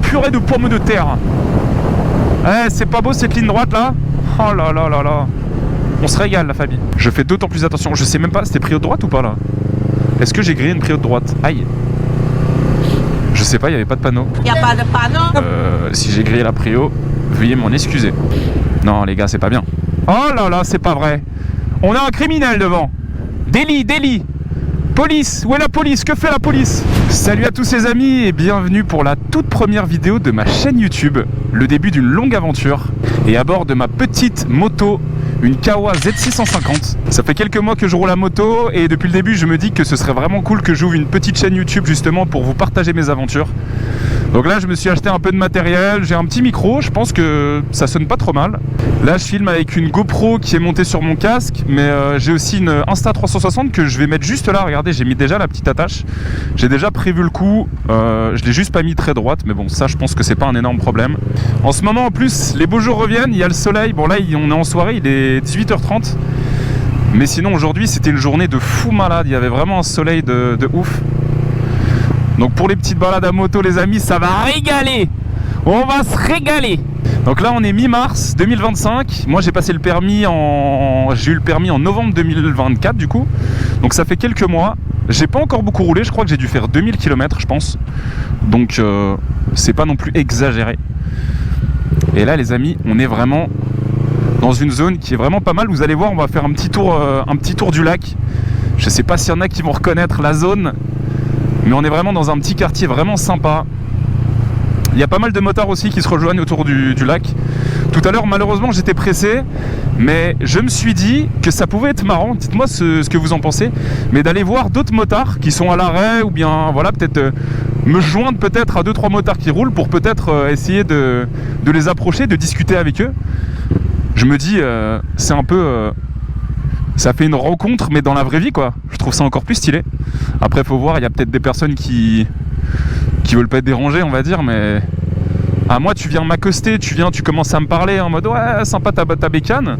purée de pommes de terre. Eh, c'est pas beau cette ligne droite là? Oh là là là là. On se régale la famille. Je fais d'autant plus attention. Je sais même pas, c'était prio de droite ou pas là? Est-ce que j'ai grillé une prio de droite? Aïe. Je sais pas, il n'y avait pas de panneau. Il n'y a pas de panneau. Si j'ai grillé la prio, veuillez m'en excuser. Non les gars, c'est pas bien. Oh là là, c'est pas vrai. On a un criminel devant. Délit. Police, où est la police? Que fait la police? Salut à tous ces amis et bienvenue pour la toute première vidéo de ma chaîne YouTube. Le début d'une longue aventure. Et à bord de ma petite moto, une Kawa Z650. Ça fait quelques mois que je roule la moto et depuis le début je me dis que ce serait vraiment cool que j'ouvre une petite chaîne YouTube justement pour vous partager mes aventures. Donc là je me suis acheté un peu de matériel, j'ai un petit micro, je pense que ça sonne pas trop mal. Là je filme avec une GoPro qui est montée sur mon casque, mais j'ai aussi une Insta360 que je vais mettre juste là, regardez j'ai mis déjà la petite attache. J'ai déjà prévu le coup, je l'ai juste pas mis très droite, mais bon ça je pense que c'est pas un énorme problème. En ce moment en plus les beaux jours reviennent, il y a le soleil, bon là on est en soirée, il est 18h30. Mais sinon aujourd'hui c'était une journée de fou malade, il y avait vraiment un soleil de ouf. Donc pour les petites balades à moto les amis, ça va régaler. On va se régaler. Donc là on est mi-mars 2025. Moi j'ai passé le permis j'ai eu le permis en novembre 2024 du coup. Donc ça fait quelques mois. J'ai pas encore beaucoup roulé, je crois que j'ai dû faire 2000 km je pense. Donc c'est pas non plus exagéré. Et là les amis, on est vraiment dans une zone qui est vraiment pas mal. Vous allez voir, on va faire un petit tour du lac. Je sais pas s'il y en a qui vont reconnaître la zone, mais on est vraiment dans un petit quartier vraiment sympa. Il y a pas mal de motards aussi qui se rejoignent autour du lac. Tout à l'heure malheureusement j'étais pressé, mais je me suis dit que ça pouvait être marrant, dites-moi ce que vous en pensez, mais d'aller voir d'autres motards qui sont à l'arrêt, ou bien voilà, peut-être me joindre peut-être à 2-3 motards qui roulent pour peut-être essayer de les approcher, de discuter avec eux. Je me dis, c'est un peu... ça fait une rencontre, mais dans la vraie vie, quoi. Je trouve ça encore plus stylé. Après, faut voir, il y a peut-être des personnes qui veulent pas être dérangées, on va dire, mais... Ah, moi, tu viens m'accoster, tu commences à me parler en mode, ouais, sympa ta bécane.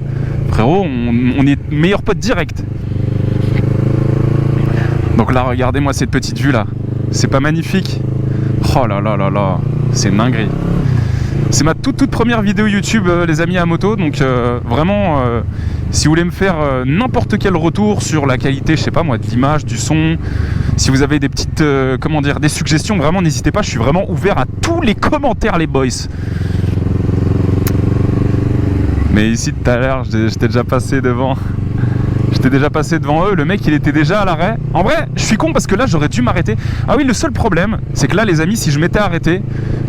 Frérot, on est meilleurs potes direct. Donc là, regardez-moi cette petite vue-là. C'est pas magnifique? Oh là là là là, c'est une dinguerie. C'est ma toute première vidéo YouTube les amis à moto, donc vraiment si vous voulez me faire n'importe quel retour sur la qualité, je sais pas moi, de l'image, du son, si vous avez des petites comment dire, des suggestions, vraiment n'hésitez pas, je suis vraiment ouvert à tous les commentaires les boys. Mais ici tout à l'heure j'étais déjà passé devant. J'étais déjà passé devant eux, le mec il était déjà à l'arrêt. En vrai, je suis con parce que là j'aurais dû m'arrêter. Ah oui, le seul problème, c'est que là les amis, si je m'étais arrêté,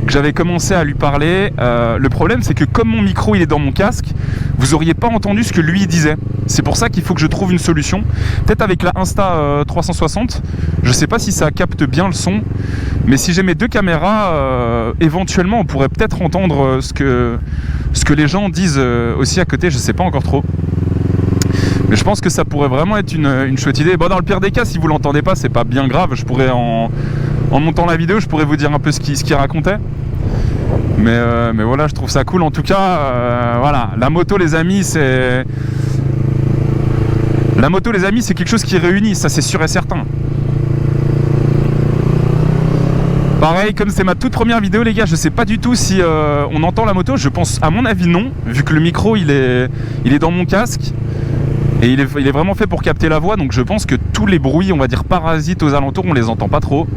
que j'avais commencé à lui parler, le problème c'est que comme mon micro il est dans mon casque, vous auriez pas entendu ce que lui il disait. C'est pour ça qu'il faut que je trouve une solution. Peut-être avec la Insta360, je sais pas si ça capte bien le son, mais si j'ai mes deux caméras, éventuellement on pourrait peut-être entendre ce que les gens disent aussi à côté, je sais pas encore trop. Mais je pense que ça pourrait vraiment être une chouette idée. Bon, dans le pire des cas, si vous l'entendez pas, c'est pas bien grave. Je pourrais, en montant la vidéo, je pourrais vous dire un peu ce qu'il racontait. Mais voilà, je trouve ça cool. En tout cas, voilà, la moto, les amis, c'est... La moto, les amis, c'est quelque chose qui réunit, ça c'est sûr et certain. Pareil, comme c'est ma toute première vidéo, les gars, je sais pas du tout si on entend la moto. Je pense, à mon avis, non, vu que le micro, il est dans mon casque. Et il est vraiment fait pour capter la voix, donc je pense que tous les bruits, on va dire parasites aux alentours, on les entend pas trop.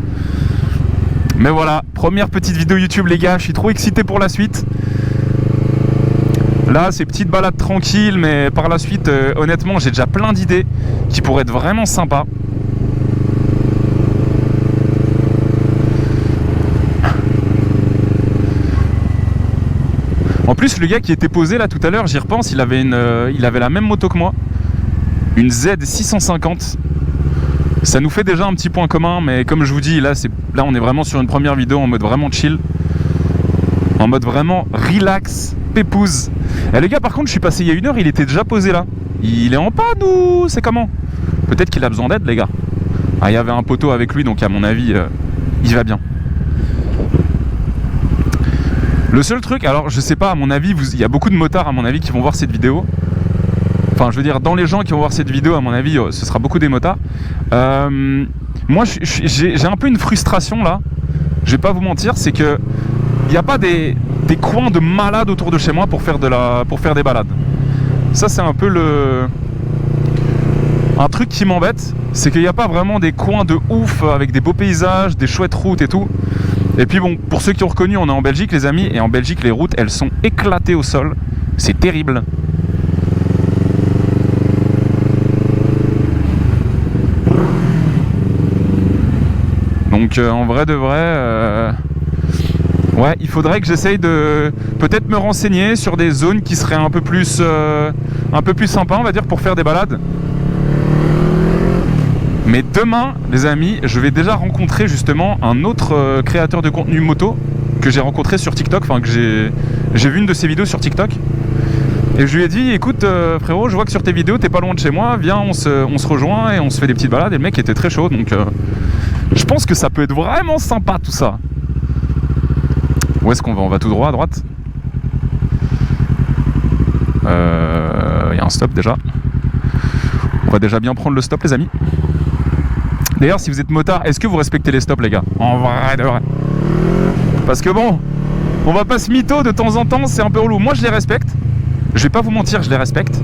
Mais voilà, première petite vidéo YouTube les gars, je suis trop excité pour la suite. Là, c'est petite balade tranquille, mais par la suite, honnêtement, j'ai déjà plein d'idées qui pourraient être vraiment sympas. En plus, le gars qui était posé là tout à l'heure, j'y repense, il avait la même moto que moi. Une Z650. Ça nous fait déjà un petit point commun, mais comme je vous dis, là on est vraiment sur une première vidéo en mode vraiment chill, en mode vraiment relax, pépouze. Et le gars par contre, je suis passé il y a 1 heure, il était déjà posé là. Il est en panne ou c'est comment? Peut-être qu'il a besoin d'aide les gars. Ah, il y avait un poteau avec lui, donc à mon avis il va bien. Le seul truc, alors je sais pas, à mon avis, il y a beaucoup de motards à mon avis qui vont voir cette vidéo. Enfin, je veux dire, dans les gens qui vont voir cette vidéo, à mon avis, ce sera beaucoup des motards. Moi, j'ai un peu une frustration là. Je vais pas vous mentir, c'est que n'y a pas des coins de malades autour de chez moi pour faire des balades. Ça c'est un peu un truc qui m'embête, c'est qu'il n'y a pas vraiment des coins de ouf avec des beaux paysages, des chouettes routes et tout. Et puis bon, pour ceux qui ont reconnu, on est en Belgique les amis, et en Belgique les routes elles sont éclatées au sol, c'est terrible. Donc en vrai de vrai, ouais, il faudrait que j'essaye de peut-être me renseigner sur des zones qui seraient un peu plus sympas, on va dire, pour faire des balades. Mais demain, les amis, je vais déjà rencontrer justement un autre créateur de contenu moto que j'ai rencontré sur TikTok, enfin que j'ai vu une de ses vidéos sur TikTok. Et je lui ai dit, écoute frérot, je vois que sur tes vidéos, t'es pas loin de chez moi, viens, on se rejoint et on se fait des petites balades. Et le mec était très chaud, donc je pense que ça peut être vraiment sympa tout ça. Où est-ce qu'on va? On va tout droit à droite. Il y a un stop déjà. On va déjà bien prendre le stop les amis. D'ailleurs si vous êtes motard, est-ce que vous respectez les stops les gars? En vrai de vrai. Parce que bon, on va pas se mytho de temps en temps, c'est un peu relou. Moi je les respecte. Je vais pas vous mentir, je les respecte.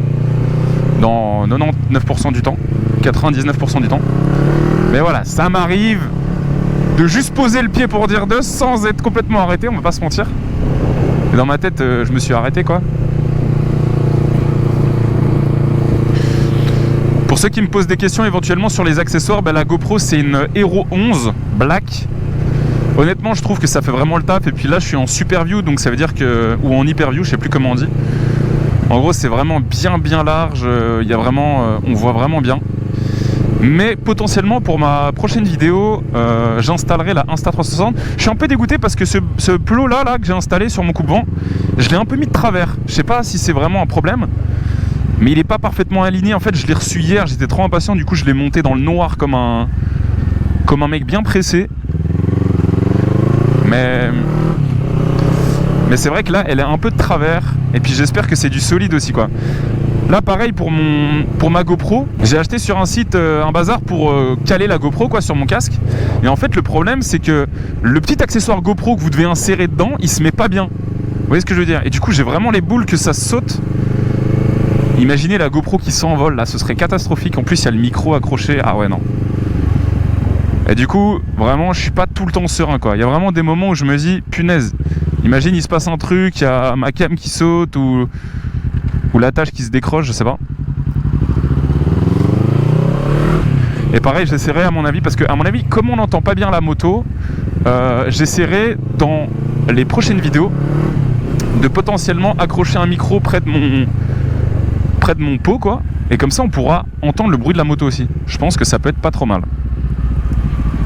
Dans 99% du temps. 99% du temps. Mais voilà, ça m'arrive de juste poser le pied pour dire deux sans être complètement arrêté, on va pas se mentir. Et dans ma tête, je me suis arrêté quoi. Pour ceux qui me posent des questions éventuellement sur les accessoires, bah, la GoPro c'est une Hero 11 Black. Honnêtement je trouve que ça fait vraiment le taf. Et puis là je suis en super view, donc ça veut dire que, ou en hyper view, je sais plus comment on dit. En gros c'est vraiment bien large, il y a vraiment, on voit vraiment bien. Mais potentiellement pour ma prochaine vidéo, j'installerai la Insta360. Je suis un peu dégoûté parce que ce plot là que j'ai installé sur mon coupe-vent, je l'ai un peu mis de travers. Je sais pas si c'est vraiment un problème, mais il est pas parfaitement aligné. En fait je l'ai reçu hier, j'étais trop impatient, du coup je l'ai monté dans le noir comme un mec bien pressé. Mais c'est vrai que là elle est un peu de travers. Et puis j'espère que c'est du solide aussi quoi. Là pareil pour ma GoPro, j'ai acheté sur un site un bazar pour caler la GoPro quoi sur mon casque. Et en fait le problème c'est que le petit accessoire GoPro que vous devez insérer dedans, il se met pas bien. Vous voyez ce que je veux dire? Et du coup j'ai vraiment les boules que ça saute. Imaginez la GoPro qui s'envole là, ce serait catastrophique. En plus il y a le micro accroché, ah ouais non. Et du coup vraiment je suis pas tout le temps serein quoi. Il y a vraiment des moments où je me dis punaise, imagine il se passe un truc, il y a ma cam qui saute ou l'attache qui se décroche, je sais pas. Et pareil j'essaierai à mon avis, parce que à mon avis comme on n'entend pas bien la moto, j'essaierai dans les prochaines vidéos de potentiellement accrocher un micro près de mon pot quoi, et comme ça on pourra entendre le bruit de la moto aussi. Je pense que ça peut être pas trop mal.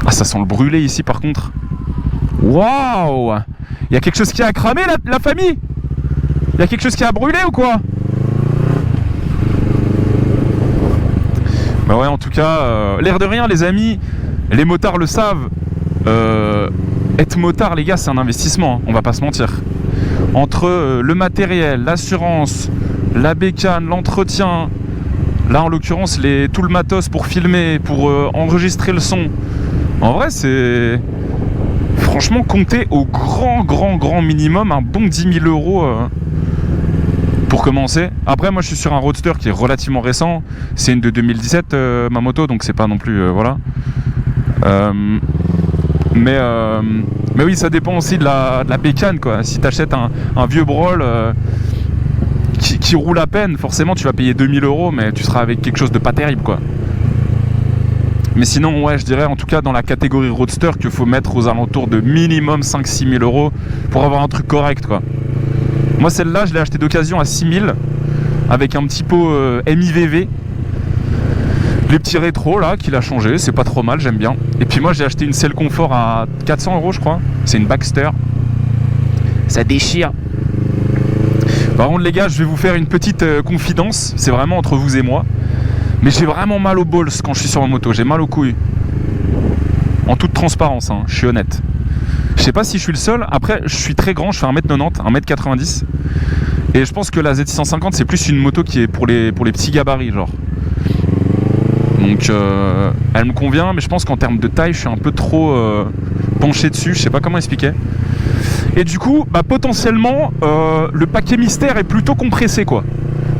Ah ça sent le brûlé ici par contre. Waouh, il y a quelque chose qui a cramé la famille. Il y a quelque chose qui a brûlé ou quoi? Bah ouais en tout cas, l'air de rien les amis, les motards le savent, être motard les gars c'est un investissement, hein, on va pas se mentir. Entre le matériel, l'assurance, la bécane, l'entretien, là en l'occurrence tout le matos pour filmer, pour enregistrer le son. En vrai c'est... Franchement comptez au grand minimum un bon 10 000 euros pour commencer. Après moi je suis sur un roadster qui est relativement récent. C'est une de 2017 ma moto, donc c'est pas non plus... voilà. Mais oui ça dépend aussi de la bécane quoi. Si t'achètes un vieux Brol qui roule à peine, forcément tu vas payer 2000 euros, mais tu seras avec quelque chose de pas terrible quoi. Mais sinon ouais je dirais en tout cas dans la catégorie roadster qu'il faut mettre aux alentours de minimum 5-6 000 euros pour avoir un truc correct quoi. Moi celle-là je l'ai acheté d'occasion à 6 000 avec un petit pot MIVV. Les petits rétros là qu'il a changé, c'est pas trop mal, j'aime bien. Et puis moi j'ai acheté une selle confort à 400 euros je crois. C'est une Baxter. Ça déchire. Par contre les gars je vais vous faire une petite confidence. C'est vraiment entre vous et moi. Mais j'ai vraiment mal aux balls quand je suis sur ma moto, j'ai mal aux couilles. En toute transparence, hein, je suis honnête. Je sais pas si je suis le seul, après je suis très grand, je fais 1m90, 1m90. Et je pense que la Z650 c'est plus une moto qui est pour les petits gabarits genre. Donc elle me convient, mais je pense qu'en termes de taille, je suis un peu trop penché dessus, je sais pas comment expliquer. Et du coup, bah, potentiellement, le paquet mystère est plutôt compressé, quoi.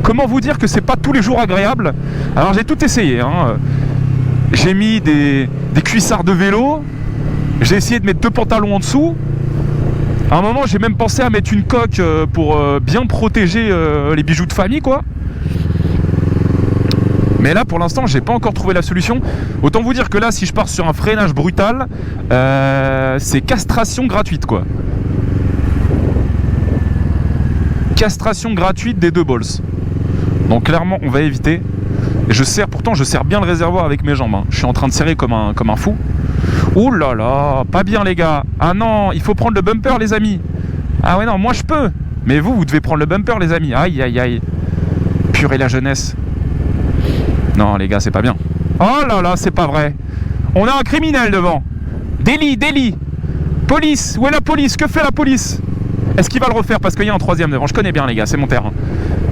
Comment vous dire que c'est pas tous les jours agréable? Alors j'ai tout essayé, hein. J'ai mis des cuissards de vélo, j'ai essayé de mettre 2 pantalons en dessous. À un moment, j'ai même pensé à mettre une coque pour bien protéger les bijoux de famille, quoi. Mais là, pour l'instant, j'ai pas encore trouvé la solution. Autant vous dire que là, si je pars sur un freinage brutal, c'est castration gratuite, quoi. Castration gratuite des 2 balls. Donc clairement, on va éviter. Et pourtant, je serre bien le réservoir avec mes jambes, hein. Je suis en train de serrer comme un fou. Ouh là là, pas bien les gars. Ah non, il faut prendre le bumper, les amis. Ah ouais non, moi je peux. Mais vous devez prendre le bumper, les amis. Aïe aïe aïe. Purée la jeunesse. Non les gars, c'est pas bien. Oh là là, c'est pas vrai. On a un criminel devant. Délit, délit. Police, où est la police? Que fait la police? Est-ce qu'il va le refaire? Parce qu'il y a un 3e devant. Je connais bien les gars, c'est mon terrain.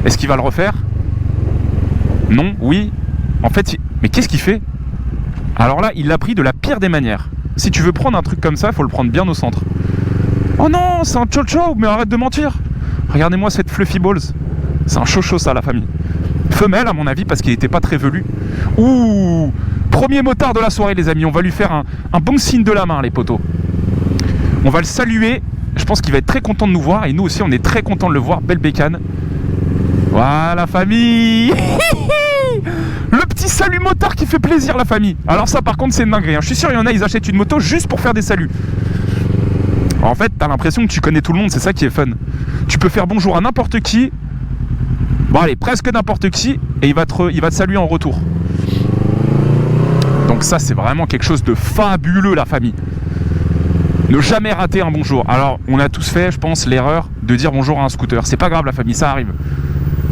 Est-ce qu'il va le refaire? Non, oui. En fait, mais qu'est-ce qu'il fait? Alors là, il l'a pris de la pire des manières. Si tu veux prendre un truc comme ça, il faut le prendre bien au centre. Oh non, c'est un chow-chow, mais arrête de mentir. Regardez-moi cette fluffy balls. C'est un chocho ça, la famille. Femelle à mon avis, parce qu'il n'était pas très velu. Ouh, premier motard de la soirée les amis. On va lui faire un bon signe de la main les potos. On va le saluer. Je pense qu'il va être très content de nous voir. Et nous aussi on est très content de le voir. Belle bécane. Voilà famille. Le petit salut motard qui fait plaisir la famille. Alors ça par contre c'est une dinguerie, hein. Je suis sûr il y en a, ils achètent une moto juste pour faire des saluts. En fait t'as l'impression que tu connais tout le monde, c'est ça qui est fun. Tu peux faire bonjour à n'importe qui. Bon allez, presque n'importe qui. Et il va te saluer en retour. Donc ça c'est vraiment quelque chose de fabuleux la famille. Ne jamais rater un bonjour. Alors on a tous fait je pense l'erreur de dire bonjour à un scooter. C'est pas grave la famille, ça arrive.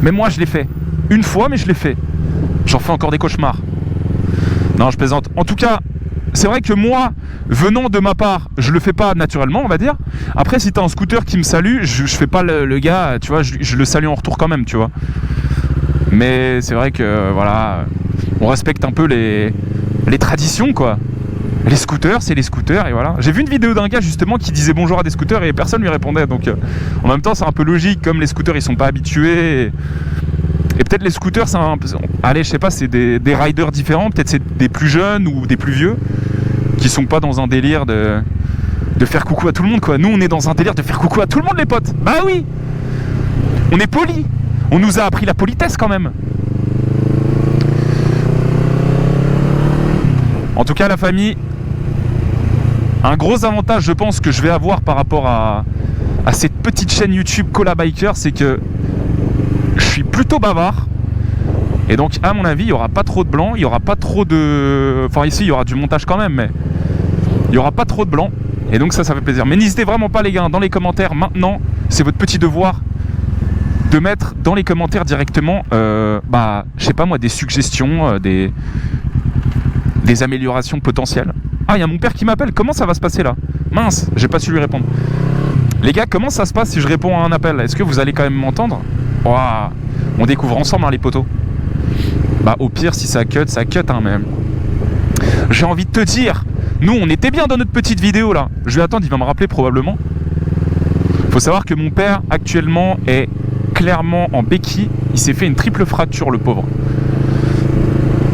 Mais moi je l'ai fait. Une fois mais je l'ai fait. J'en fais encore des cauchemars. Non, je plaisante. En tout cas, c'est vrai que moi, venant de ma part, je le fais pas naturellement, on va dire. Après, si t'as un scooter qui me salue, je fais pas le gars, tu vois, je le salue en retour quand même, tu vois. Mais c'est vrai que, voilà, on respecte un peu les traditions, quoi. Les scooters, c'est les scooters, et voilà. J'ai vu une vidéo d'un gars, justement, qui disait bonjour à des scooters et personne lui répondait. Donc, en même temps, c'est un peu logique, comme les scooters, ils sont pas habitués. Et peut-être les scooters, c'est allez, je sais pas, c'est des riders différents. Peut-être c'est des plus jeunes ou des plus vieux qui sont pas dans un délire de faire coucou à tout le monde, quoi. Nous, on est dans un délire de faire coucou à tout le monde, les potes. Bah oui. On est polis. On nous a appris la politesse, quand même. En tout cas, la famille, un gros avantage, je pense, que je vais avoir par rapport à cette petite chaîne YouTube Cola Biker, c'est que je suis plutôt bavard et donc à mon avis il n'y aura pas trop de blanc, il n'y aura pas trop de... Enfin ici il y aura du montage quand même, mais il n'y aura pas trop de blanc et donc ça fait plaisir. Mais n'hésitez vraiment pas les gars, dans les commentaires maintenant, c'est votre petit devoir de mettre dans les commentaires directement bah je sais pas moi, des suggestions, des améliorations potentielles. Ah, il y a mon père qui m'appelle, comment ça va se passer là? Mince, j'ai pas su lui répondre. Les gars, comment ça se passe si je réponds à un appel? Est-ce que vous allez quand même m'entendre? Wow. On découvre ensemble hein, les potos. Bah au pire si ça cut hein, même. J'ai envie de te dire, nous on était bien dans notre petite vidéo là. Je vais attendre, il va me rappeler probablement. Faut savoir que mon père actuellement est clairement en béquille. Il s'est fait une triple fracture le pauvre.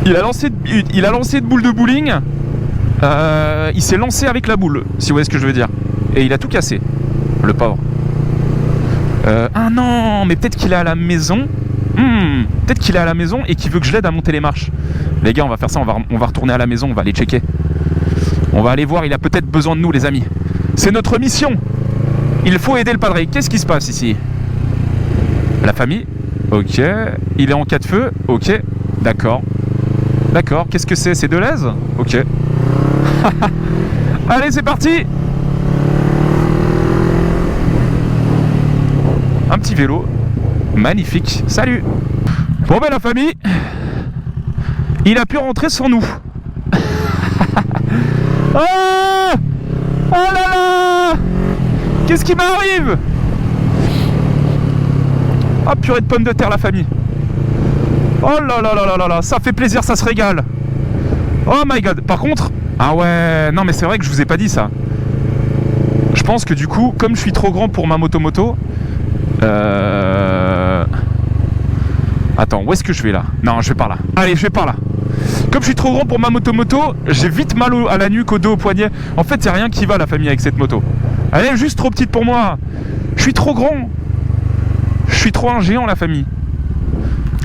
Il a lancé une boule de bowling. Il s'est lancé avec la boule, si vous voyez ce que je veux dire. Et il a tout cassé, le pauvre. Ah non, mais peut-être qu'il est à la maison. Peut-être qu'il est à la maison et qu'il veut que je l'aide à monter les marches. Les gars, on va faire ça, on va retourner à la maison, on va aller checker. On va aller voir, il a peut-être besoin de nous les amis. C'est notre mission. Il faut aider le padre. Qu'est-ce qui se passe ici? La famille. Ok. Il est en cas de feu. Ok. D'accord. D'accord. Qu'est-ce que c'est? C'est de l'aise? Ok. Allez, c'est parti. Un petit vélo. Magnifique. Salut. Bon ben la famille, il a pu rentrer sans nous. Oh, oh là là, qu'est-ce qui m'arrive? Oh purée de pommes de terre la famille. Oh là là là là là là, ça fait plaisir, ça se régale. Oh my god. Par contre, ah ouais, non mais c'est vrai que je vous ai pas dit ça. Je pense que du coup, comme je suis trop grand pour ma moto, attends, où est-ce que je vais là? Non, je vais par là. Allez, je vais par là. Comme je suis trop grand pour ma moto, j'ai vite mal à la nuque, au dos, au poignet. En fait, c'est rien qui va la famille avec cette moto. Elle est juste trop petite pour moi. Je suis trop grand. Je suis trop un géant, la famille.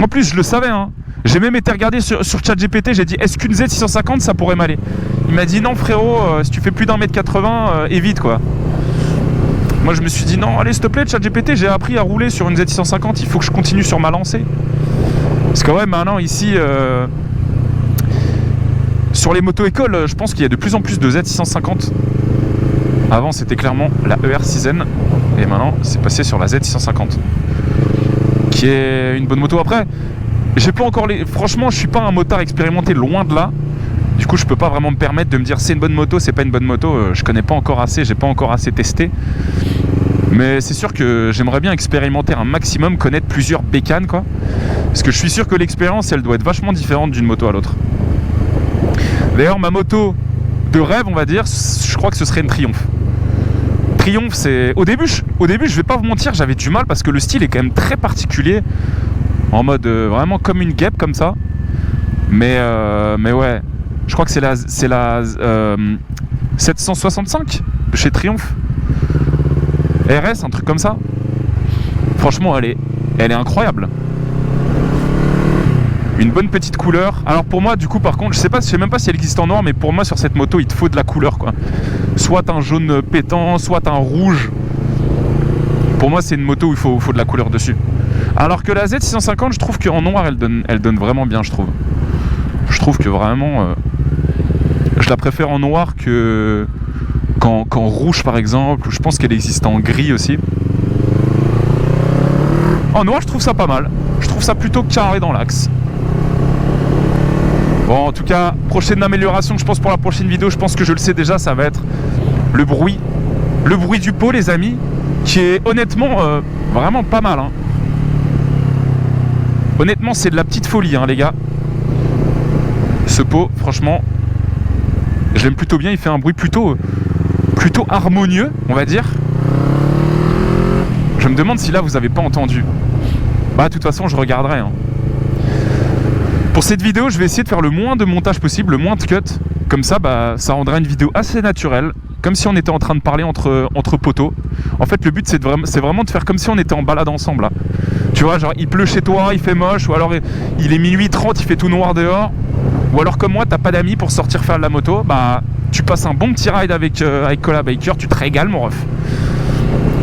En plus, je le savais, hein. J'ai même été regarder sur ChatGPT, j'ai dit est-ce qu'une Z650 ça pourrait m'aller? Il m'a dit non frérot, si tu fais plus d'1m80, évite quoi. Moi je me suis dit non, allez s'il te plaît ChatGPT, j'ai appris à rouler sur une Z650, il faut que je continue sur ma lancée. Parce que ouais, maintenant ici, sur les moto-écoles, je pense qu'il y a de plus en plus de Z650. Avant c'était clairement la ER6N, et maintenant c'est passé sur la Z650. Qui est une bonne moto. Après, j'ai pas encore les... Franchement, je suis pas un motard expérimenté, loin de là. Du coup, je peux pas vraiment me permettre de me dire c'est une bonne moto, c'est pas une bonne moto. Je connais pas encore assez, j'ai pas encore assez testé. Mais c'est sûr que j'aimerais bien expérimenter un maximum, connaître plusieurs bécanes, quoi. Parce que je suis sûr que l'expérience, elle doit être vachement différente d'une moto à l'autre. D'ailleurs, ma moto de rêve, on va dire, je crois que ce serait une Triumph. Triumph, c'est... Au début, je vais pas vous mentir, j'avais du mal parce que le style est quand même très particulier. En mode vraiment comme une guêpe, comme ça. Mais ouais, je crois que c'est la 765 de chez Triumph. RS, un truc comme ça. Franchement, elle est incroyable. Une bonne petite couleur. Alors pour moi, du coup, par contre, je sais même pas si elle existe en noir, mais pour moi, sur cette moto, il te faut de la couleur, quoi. Soit un jaune pétant, soit un rouge. Pour moi, c'est une moto où il faut de la couleur dessus. Alors que la Z650, je trouve qu'en noir, elle donne vraiment bien, je trouve. Je trouve que vraiment... je la préfère en noir qu'en rouge, par exemple. Je pense qu'elle existe en gris aussi. En noir, je trouve ça pas mal. Je trouve ça plutôt carré dans l'axe. Bon, en tout cas, prochaine amélioration, je pense pour la prochaine vidéo, je pense que je le sais déjà, ça va être le bruit. Le bruit du pot, les amis, qui est honnêtement vraiment pas mal, hein. Honnêtement, c'est de la petite folie, hein, les gars. Ce pot, franchement, je l'aime plutôt bien. Il fait un bruit plutôt harmonieux, on va dire. Je me demande si là, vous avez pas entendu. Bah, de toute façon, je regarderai, hein. Pour cette vidéo, je vais essayer de faire le moins de montage possible, le moins de cut. Comme ça, bah, ça rendra une vidéo assez naturelle. Comme si on était en train de parler entre potos. En fait, le but, c'est vraiment de faire comme si on était en balade ensemble, là. Tu vois, genre, il pleut chez toi, il fait moche, ou alors il est minuit 30, il fait tout noir dehors. Ou alors, comme moi, t'as pas d'amis pour sortir faire de la moto, bah, tu passes un bon petit ride avec Cola Biker, tu te régales, mon ref.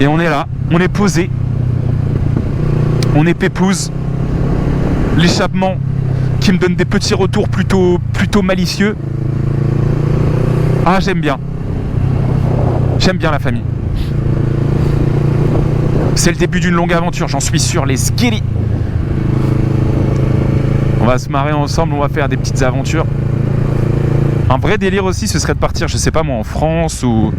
Et on est là, on est posé. On est pépouze. L'échappement qui me donne des petits retours plutôt malicieux. Ah, j'aime bien. J'aime bien la famille. C'est le début d'une longue aventure, j'en suis sûr, les skilly. On va se marrer ensemble, on va faire des petites aventures. Un vrai délire aussi, ce serait de partir, je sais pas moi, en France ou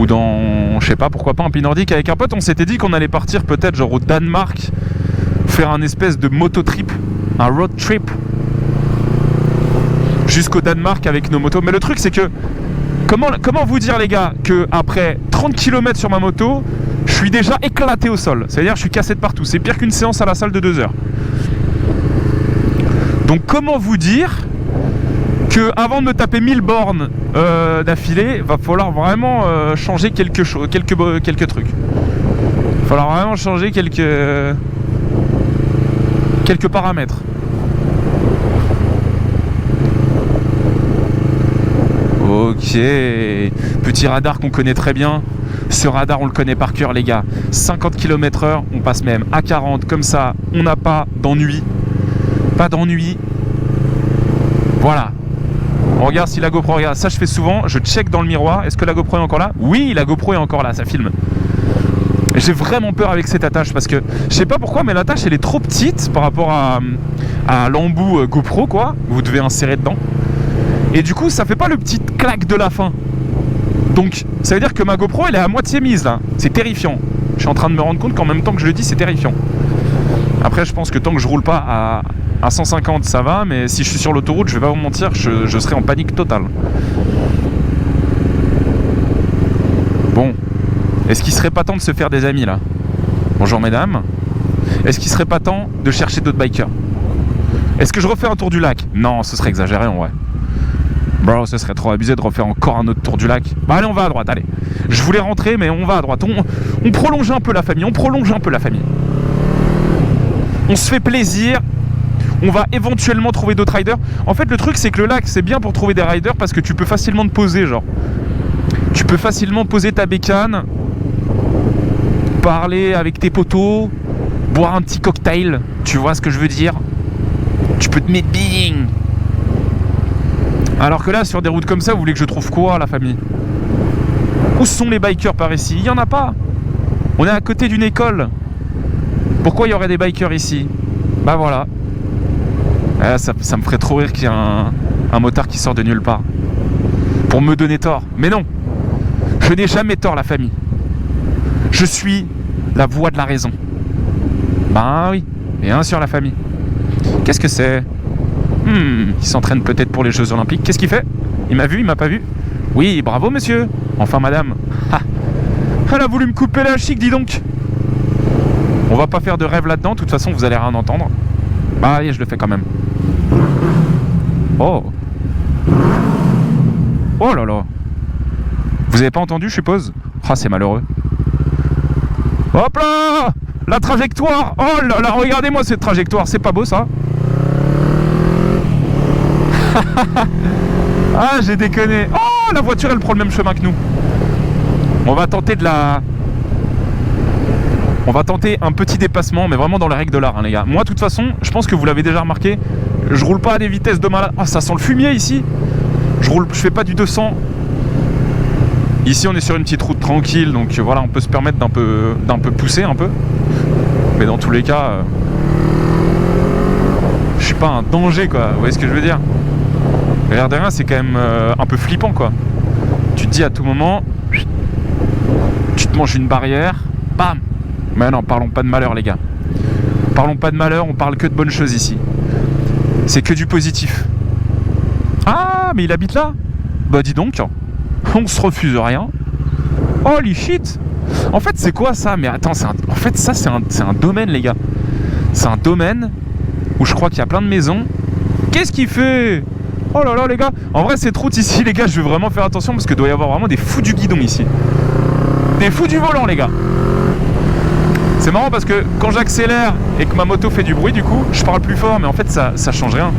dans, je sais pas, pourquoi pas un pays nordique. Avec un pote, on s'était dit qu'on allait partir peut-être genre au Danemark, faire un espèce de moto trip, un road trip jusqu'au Danemark avec nos motos. Mais le truc, c'est que comment vous dire, les gars, que après 30 km sur ma moto, je suis déjà éclaté au sol. C'est-à-dire, je suis cassé de partout. C'est pire qu'une séance à la salle de 2 heures. Donc, comment vous dire que avant de me taper 1000 bornes d'affilée, va falloir vraiment changer quelques trucs. Il va falloir vraiment changer quelques paramètres. Ok, petit radar qu'on connaît très bien. Ce radar, on le connaît par cœur, les gars. 50 km/h, on passe même à 40, comme ça, on n'a pas d'ennui. Pas d'ennui. Voilà. On regarde si la GoPro regarde. Ça, je fais souvent. Je check dans le miroir. Est-ce que la GoPro est encore là? Oui, la GoPro est encore là, ça filme. J'ai vraiment peur avec cette attache parce que je sais pas pourquoi, mais l'attache elle est trop petite par rapport à l'embout GoPro, quoi. Vous devez insérer dedans. Et du coup, ça fait pas le petit clac de la fin. Donc, ça veut dire que ma GoPro, elle est à moitié mise, là. C'est terrifiant. Je suis en train de me rendre compte qu'en même temps que je le dis, c'est terrifiant. Après, je pense que tant que je roule pas À 150 ça va, mais si je suis sur l'autoroute, je vais pas vous mentir, je serai en panique totale. Bon, est-ce qu'il serait pas temps de se faire des amis là? Bonjour mesdames. Est-ce qu'il serait pas temps de chercher d'autres bikers? Est-ce que je refais un tour du lac? Non, ce serait exagéré en vrai. Bro, ce serait trop abusé de refaire encore un autre tour du lac. Bah allez, on va à droite, allez. Je voulais rentrer, mais on va à droite. On prolonge un peu la famille, On se fait plaisir. On va éventuellement trouver d'autres riders. En fait, le truc, c'est que le lac, c'est bien pour trouver des riders parce que tu peux facilement te poser, genre. Tu peux facilement poser ta bécane, parler avec tes potos, boire un petit cocktail. Tu vois ce que je veux dire? Tu peux te mettre bien. Alors que là, sur des routes comme ça, vous voulez que je trouve quoi, la famille? Où sont les bikers par ici? Il n'y en a pas. On est à côté d'une école. Pourquoi il y aurait des bikers ici? Bah voilà. Ça me ferait trop rire qu'il y ait un motard qui sort de nulle part pour me donner tort. Mais non, je n'ai jamais tort, la famille. Je suis la voix de la raison. Ben oui, bien sûr, la famille. Qu'est-ce que c'est? Il s'entraîne peut-être pour les Jeux Olympiques. Qu'est-ce qu'il fait? Il m'a vu, il m'a pas vu? Oui, bravo monsieur. Enfin madame. Elle a voulu me couper la chic, dis donc. On va pas faire de rêve là-dedans, de toute façon vous allez rien entendre. Bah allez, je le fais quand même. Oh. Oh là là. Vous avez pas entendu, je suppose? Ah, c'est malheureux. Hop là! La trajectoire! Oh là là, regardez-moi cette trajectoire, c'est pas beau ça? Ah, j'ai déconné. Oh, la voiture elle prend le même chemin que nous. On va tenter On va tenter un petit dépassement, mais vraiment dans les règles de l'art, hein, les gars. Moi, de toute façon, je pense que vous l'avez déjà remarqué, je roule pas à des vitesses de malade. Ah, ça sent le fumier ici. Je fais pas du 200. Ici, on est sur une petite route tranquille, donc voilà, on peut se permettre d'un peu pousser un peu. Mais dans tous les cas, je suis pas un danger, quoi. Vous voyez ce que je veux dire? L'air de rien, c'est quand même un peu flippant, quoi. Tu te dis à tout moment, tu te manges une barrière, bam. Mais non, parlons pas de malheur, les gars. Parlons pas de malheur, on parle que de bonnes choses ici. C'est que du positif. Ah, mais il habite là? Bah dis donc, on se refuse rien. Holy shit. En fait, c'est quoi ça? Mais attends, en fait, ça, c'est un domaine, les gars. C'est un domaine où je crois qu'il y a plein de maisons. Qu'est-ce qu'il fait? Oh là là, les gars. En vrai, cette route ici, les gars, je vais vraiment faire attention parce que doit y avoir vraiment des fous du guidon ici. Des fous du volant, les gars. C'est marrant parce que quand j'accélère et que ma moto fait du bruit, du coup, je parle plus fort, mais en fait, ça change rien.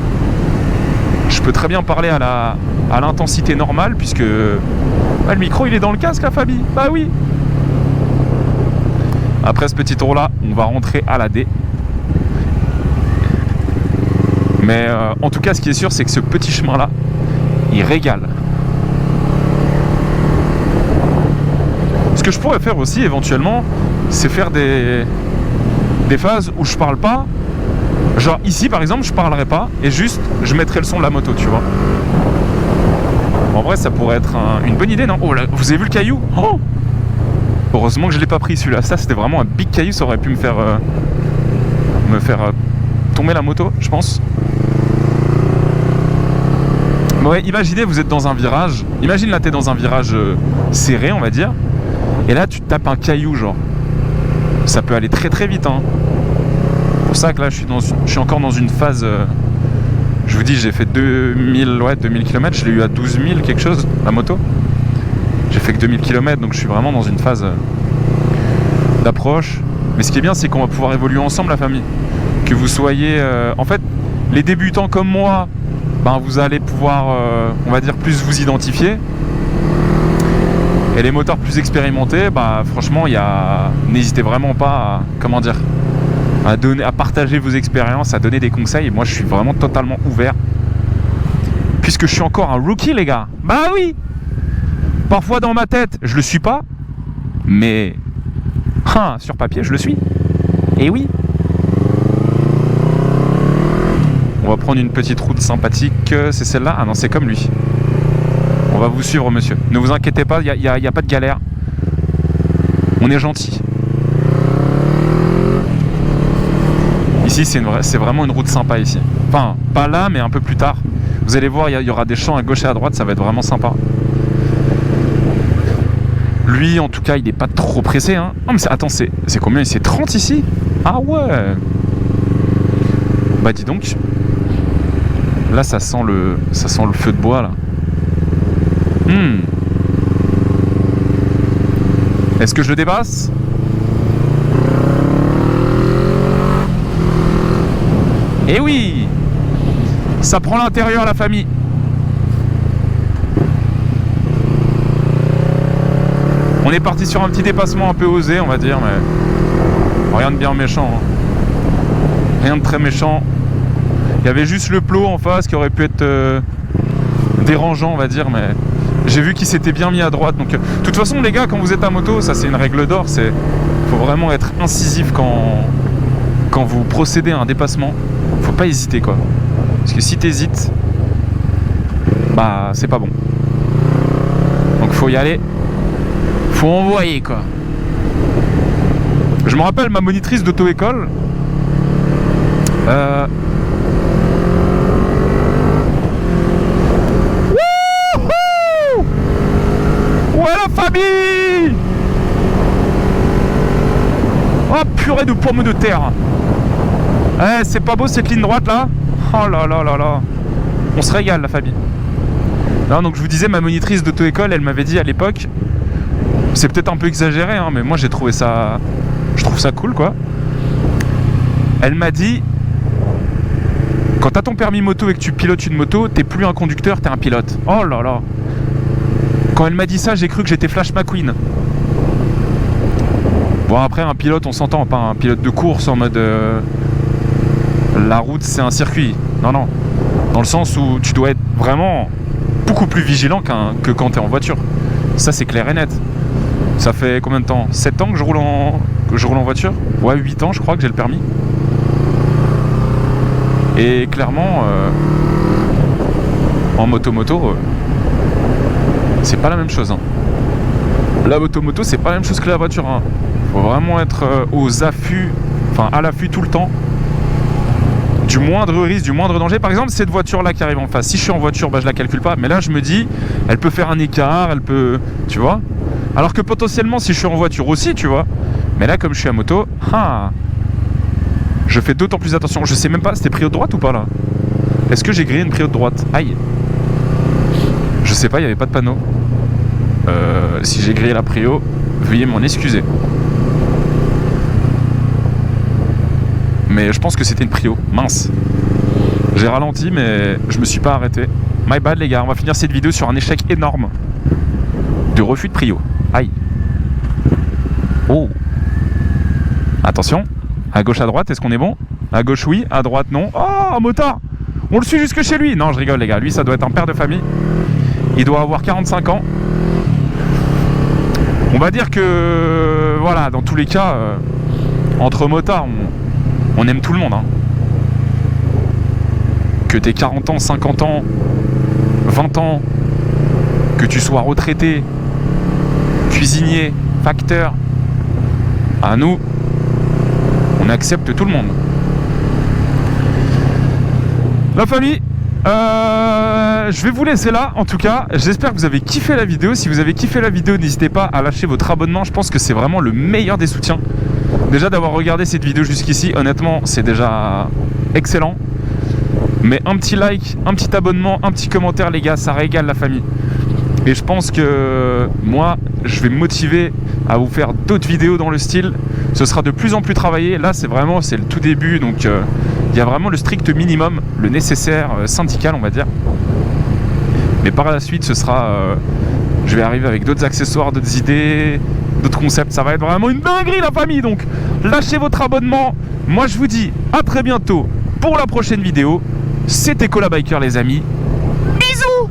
Je peux très bien parler à l'intensité normale puisque le micro, il est dans le casque, la famille. Bah oui. Après ce petit tour-là, on va rentrer à la D. Mais en tout cas, ce qui est sûr, c'est que ce petit chemin-là, il régale. Ce que je pourrais faire aussi, éventuellement, c'est faire des phases où je parle pas. Genre ici, par exemple, je parlerai pas et juste, je mettrai le son de la moto, tu vois. En vrai, ça pourrait être une bonne idée, non? Oh là, vous avez vu le caillou? Oh! Heureusement que je l'ai pas pris, celui-là. Ça, c'était vraiment un big caillou, ça aurait pu me faire tomber la moto, je pense. Ouais, imaginez, vous êtes dans un virage. Imagine là, t'es dans un virage serré, on va dire. Et là, tu te tapes un caillou, genre. Ça peut aller très très vite, hein. C'est pour ça que là, je suis encore dans une phase... je vous dis, j'ai fait 2000 km. Je l'ai eu à 12 000 quelque chose, la moto. J'ai fait que 2000 km, donc je suis vraiment dans une phase d'approche. Mais ce qui est bien, c'est qu'on va pouvoir évoluer ensemble, la famille. Que vous soyez... en fait, les débutants comme moi... Ben, vous allez pouvoir, on va dire, plus vous identifier. Et les moteurs plus expérimentés, bah, franchement, n'hésitez vraiment pas à partager vos expériences, à donner des conseils. Et moi, je suis vraiment totalement ouvert. Puisque je suis encore un rookie, les gars. Bah oui. Parfois, dans ma tête, je le suis pas. Mais sur papier, je le suis. Et oui. On va prendre une petite route sympathique. C'est celle-là? Ah non, c'est comme lui. On va vous suivre, monsieur. Ne vous inquiétez pas, il n'y a pas de galère. On est gentil. Ici, c'est vraiment une route sympa ici. Enfin, pas là, mais un peu plus tard. Vous allez voir, il y aura des champs à gauche et à droite, ça va être vraiment sympa. Lui, en tout cas, il n'est pas trop pressé. Hein. Oh, mais attends, c'est combien? C'est 30 ici? Ah ouais. Bah dis donc. Là, ça sent le feu de bois, là. Est-ce que je le dépasse? Eh oui! Ça prend l'intérieur, la famille. On est parti sur un petit dépassement un peu osé, on va dire, mais rien de bien méchant. Hein. Rien de très méchant. Il y avait juste le plot en face qui aurait pu être dérangeant, on va dire, mais j'ai vu qu'il s'était bien mis à droite. Donc, de toute façon, les gars, quand vous êtes à moto, ça c'est une règle d'or. Faut vraiment être incisif quand vous procédez à un dépassement. Faut pas hésiter, quoi. Parce que si t'hésites, bah c'est pas bon. Donc faut y aller. Faut envoyer, quoi. Je me rappelle ma monitrice d'auto-école. Wouhou! Ouais, la famille! Oh purée de pommes de terre. Eh, c'est pas beau cette ligne droite là? Oh là là là là. On se régale, la famille. Non, donc je vous disais, ma monitrice d'auto-école, elle m'avait dit à l'époque, c'est peut-être un peu exagéré, hein, mais moi j'ai trouvé ça, je trouve ça cool, quoi. Elle m'a dit, quand t'as ton permis moto et que tu pilotes une moto, t'es plus un conducteur, t'es un pilote. Oh là là. Quand elle m'a dit ça, j'ai cru que j'étais Flash McQueen. Bon, après, un pilote, on s'entend, pas un pilote de course en mode la route c'est un circuit. Non, non. Dans le sens où tu dois être vraiment beaucoup plus vigilant que quand t'es en voiture. Ça c'est clair et net. Ça fait combien de temps? 7 ans que je roule en voiture? Ouais, 8 ans je crois que j'ai le permis. Et clairement en moto c'est pas la même chose, hein. La moto c'est pas la même chose que la voiture, hein. Faut vraiment être aux affûts, enfin à l'affût tout le temps. Du moindre risque, du moindre danger. Par exemple, cette voiture-là qui arrive en face, si je suis en voiture, bah, je la calcule pas. Mais là, je me dis, elle peut faire un écart, elle peut... Tu vois? Alors que potentiellement, si je suis en voiture aussi, tu vois. Mais là, comme je suis à moto, je fais d'autant plus attention. Je sais même pas, c'était prio de droite ou pas, là? Est-ce que j'ai grillé une prio de droite? Aïe. Je sais pas, il n'y avait pas de panneau. Si j'ai grillé la prio, veuillez m'en excuser. Mais je pense que c'était une prio. Mince. J'ai ralenti, mais je me suis pas arrêté. My bad, les gars. On va finir cette vidéo sur un échec énorme de refus de prio. Aïe. Oh. Attention. À gauche, à droite, est-ce qu'on est bon? À gauche, oui. À droite, non. Oh, un motard. On le suit jusque chez lui. Non, je rigole, les gars. Lui, ça doit être un père de famille. Il doit avoir 45 ans. On va dire que... Voilà, dans tous les cas, entre motards, on aime tout le monde, hein. Que t'aies 40 ans, 50 ans, 20 ans, que tu sois retraité, cuisinier, facteur, à nous, on accepte tout le monde. La famille, je vais vous laisser là, en tout cas. J'espère que vous avez kiffé la vidéo. Si vous avez kiffé la vidéo, n'hésitez pas à lâcher votre abonnement. Je pense que c'est vraiment le meilleur des soutiens. Déjà d'avoir regardé cette vidéo jusqu'ici, honnêtement, c'est déjà excellent. Mais un petit like, un petit abonnement, un petit commentaire, les gars, ça régale la famille. Et je pense que moi, je vais me motiver à vous faire d'autres vidéos dans le style. Ce sera de plus en plus travaillé. Là, c'est le tout début, donc il y a vraiment le strict minimum, le nécessaire syndical, on va dire. Mais par la suite, ce sera... je vais arriver avec d'autres accessoires, d'autres idées, d'autres concepts. Ça va être vraiment une dinguerie, la famille. Donc, lâchez votre abonnement. Moi, je vous dis à très bientôt pour la prochaine vidéo. C'était Cola Biker, les amis. Bisous!